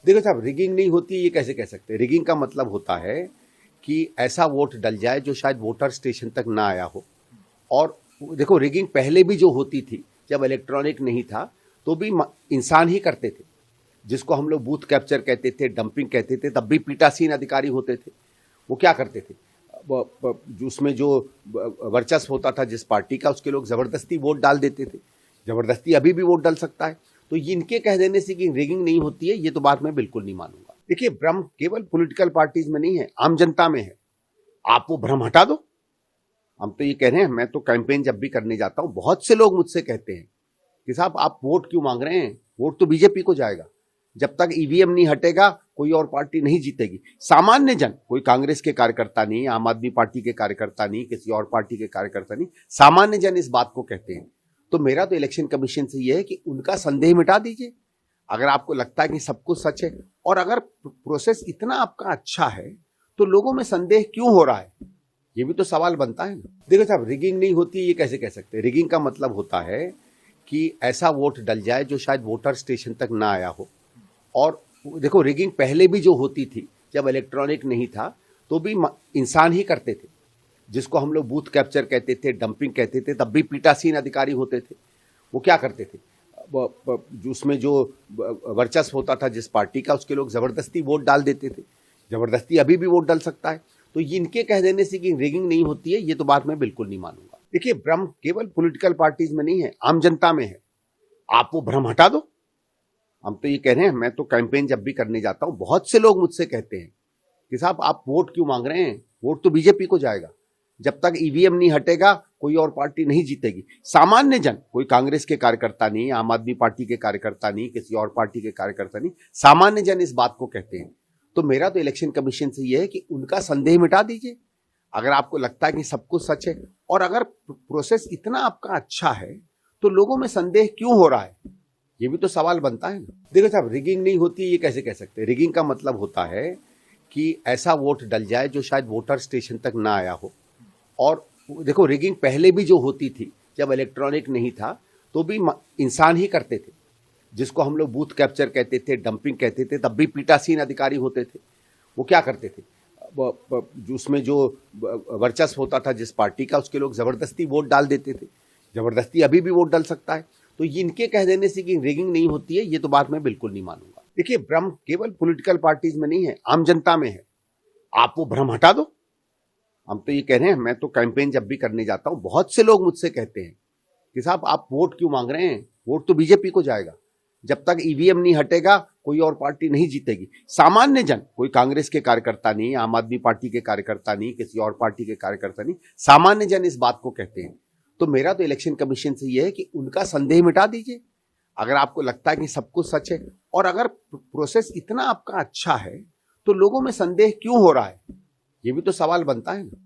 देखो साहब, रिगिंग नहीं होती ये कैसे कह सकते हैं। रिगिंग का मतलब होता है कि ऐसा वोट डल जाए जो शायद वोटर स्टेशन तक ना आया हो। और देखो, रिगिंग पहले भी जो होती थी, जब इलेक्ट्रॉनिक नहीं था तो भी इंसान ही करते थे, जिसको हम लोग बूथ कैप्चर कहते थे, डंपिंग कहते थे। तब भी पीठासीन अधिकारी होते थे। वो क्या करते थे, उसमें जो वर्चस्व होता था जिस पार्टी का, उसके लोग जबरदस्ती वोट डाल देते थे। जबरदस्ती अभी भी वोट डल सकता है। तो इनके कह देने से कि रिगिंग नहीं होती है, ये तो बात मैं बिल्कुल नहीं मानूंगा। देखिए, भ्रम केवल पॉलिटिकल पार्टीज में नहीं है, आम जनता में है। आप वो भ्रम हटा दो। हम तो ये कह रहे हैं, मैं तो कैंपेन जब भी करने जाता हूं, बहुत से लोग मुझसे कहते हैं कि साहब आप वोट क्यों मांग रहे हैं, वोट तो बीजेपी को जाएगा। जब तक ईवीएम नहीं हटेगा कोई और पार्टी नहीं जीतेगी। सामान्य जन, कोई कांग्रेस के कार्यकर्ता नहीं, आम आदमी पार्टी के कार्यकर्ता नहीं, किसी और पार्टी के कार्यकर्ता नहीं, सामान्य जन इस बात को कहते हैं। तो मेरा तो इलेक्शन कमीशन से यह है कि उनका संदेह मिटा दीजिए। अगर आपको लगता है कि सब कुछ सच है, और अगर प्रोसेस इतना आपका अच्छा है, तो लोगों में संदेह क्यों हो रहा है, ये भी तो सवाल बनता है ना। देखो साहब, रिगिंग नहीं होती ये कैसे कह सकते हैं। रिगिंग का मतलब होता है कि ऐसा वोट डल जाए जो शायद वोटर स्टेशन तक ना आया हो। और देखो, रिगिंग पहले भी जो होती थी, जब इलेक्ट्रॉनिक नहीं था तो भी इंसान ही करते थे, जिसको हम लोग बूथ कैप्चर कहते थे, डंपिंग कहते थे। तब भी पीठासीन अधिकारी होते थे। वो क्या करते थे, उसमें जो वर्चस्व होता था जिस पार्टी का, उसके लोग जबरदस्ती वोट डाल देते थे। जबरदस्ती अभी भी वोट डल सकता है। तो इनके कह देने से कि रिगिंग नहीं होती है, ये तो बात मैं बिल्कुल नहीं मानूंगा। देखिए, भ्रम केवल पॉलिटिकल पार्टीज में नहीं है, आम जनता में है। आप वो भ्रम हटा दो। हम तो ये कह रहे हैं, मैं तो कैंपेन जब भी करने जाता हूं, बहुत से लोग मुझसे कहते हैं कि साहब आप वोट क्यों मांग रहे हैं, वोट तो बीजेपी को जाएगा। जब तक ईवीएम नहीं हटेगा कोई और पार्टी नहीं जीतेगी। सामान्य जन, कोई कांग्रेस के कार्यकर्ता नहीं, आम आदमी पार्टी के कार्यकर्ता नहीं, किसी और पार्टी के कार्यकर्ता नहीं, सामान्य जन इस बात को कहते हैं। तो मेरा तो इलेक्शन कमीशन से यह है कि उनका संदेह मिटा दीजिए। अगर आपको लगता है कि सब कुछ सच है, और अगर प्रोसेस इतना आपका अच्छा है, तो लोगों में संदेह क्यों हो रहा है, ये भी तो सवाल बनता है ना। देखो साहब, रिगिंग नहीं होती ये कैसे कह सकते हैं। रिगिंग का मतलब होता है कि ऐसा वोट डल जाए जो शायद वोटर स्टेशन तक ना आया हो। और देखो, रिगिंग पहले भी जो होती थी, जब इलेक्ट्रॉनिक नहीं था तो भी इंसान ही करते थे, जिसको हम लोग बूथ कैप्चर कहते थे, डंपिंग कहते थे। तब भी पीठासीन अधिकारी होते थे। वो क्या करते थे, उसमें जो वर्चस्व होता था जिस पार्टी का, उसके लोग जबरदस्ती वोट डाल देते थे। जबरदस्ती अभी भी वोट डल सकता है। तो इनके कह देने से कि रिगिंग नहीं होती है, ये तो बात मैं बिल्कुल नहीं मानूंगा। देखिए, भ्रम केवल पॉलिटिकल पार्टीज में नहीं है, आम जनता में है। आप वो भ्रम हटा दो। हम तो ये कह रहे हैं, मैं तो कैंपेन जब भी करने जाता हूं, बहुत से लोग मुझसे कहते हैं कि साहब आप वोट क्यों मांग रहे हैं, वोट तो बीजेपी को जाएगा। जब तक ईवीएम नहीं हटेगा कोई और पार्टी नहीं जीतेगी। सामान्य जन, कोई कांग्रेस के कार्यकर्ता नहीं, आम आदमी पार्टी के कार्यकर्ता नहीं, किसी और पार्टी के कार्यकर्ता नहीं, सामान्य जन इस बात को कहते हैं। तो मेरा तो इलेक्शन कमीशन से यह है कि उनका संदेह मिटा दीजिए। अगर आपको लगता है कि सब कुछ सच है, और अगर प्रोसेस इतना आपका अच्छा है, तो लोगों में संदेह क्यों हो रहा है, ये भी तो सवाल बनता है ना।